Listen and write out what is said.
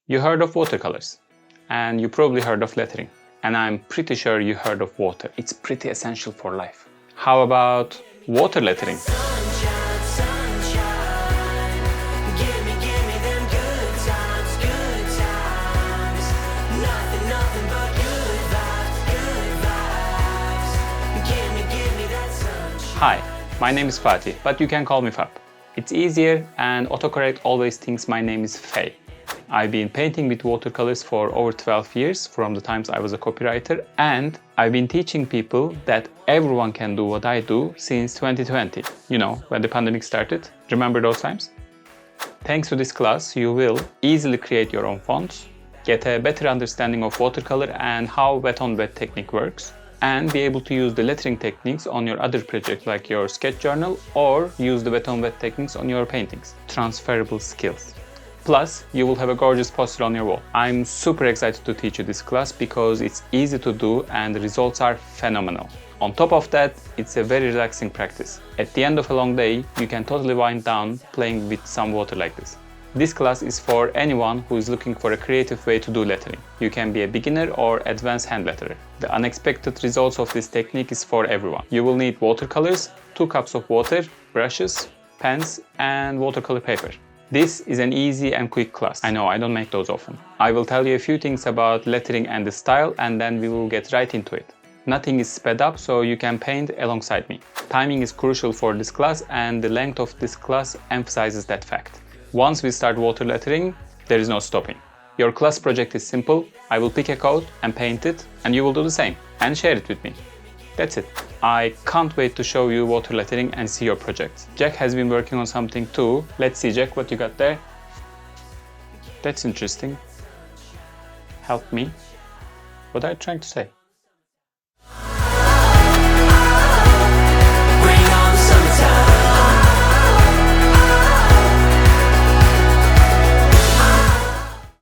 You heard of watercolors, and you probably heard of lettering, and I'm pretty sure you heard of water. It's pretty essential for life. How about water lettering? Hi, my name is Fatih, but you can call me Fab. It's easier, and autocorrect always thinks my name is Faye. I've been painting with watercolors for over 12 years, from the times I was a copywriter, and I've been teaching people that everyone can do what I do since 2020. You know, when the pandemic started. Remember those times? Thanks to this class, you will easily create your own fonts, get a better understanding of watercolor and how wet-on-wet technique works, and be able to use the lettering techniques on your other projects like your sketch journal, or use the wet-on-wet techniques on your paintings. Transferable skills. Plus, you will have a gorgeous poster on your wall. I'm super excited to teach you this class because it's easy to do and the results are phenomenal. On top of that, it's a very relaxing practice. At the end of a long day, you can totally wind down playing with some water like this. This class is for anyone who is looking for a creative way to do lettering. You can be a beginner or advanced hand letterer. The unexpected results of this technique is for everyone. You will need watercolors, 2 cups of water, brushes, pens, and watercolor paper. This is an easy and quick class. I know, I don't make those often. I will tell you a few things about lettering and the style, and then we will get right into it. Nothing is sped up, so you can paint alongside me. Timing is crucial for this class, and the length of this class emphasizes that fact. Once we start water lettering, there is no stopping. Your class project is simple. I will pick a code and paint it, and you will do the same and share it with me. That's it. I can't wait to show you water lettering and see your project. Jack has been working on something too. Let's see, Jack, what you got there. That's interesting. Help me. What are you trying to say?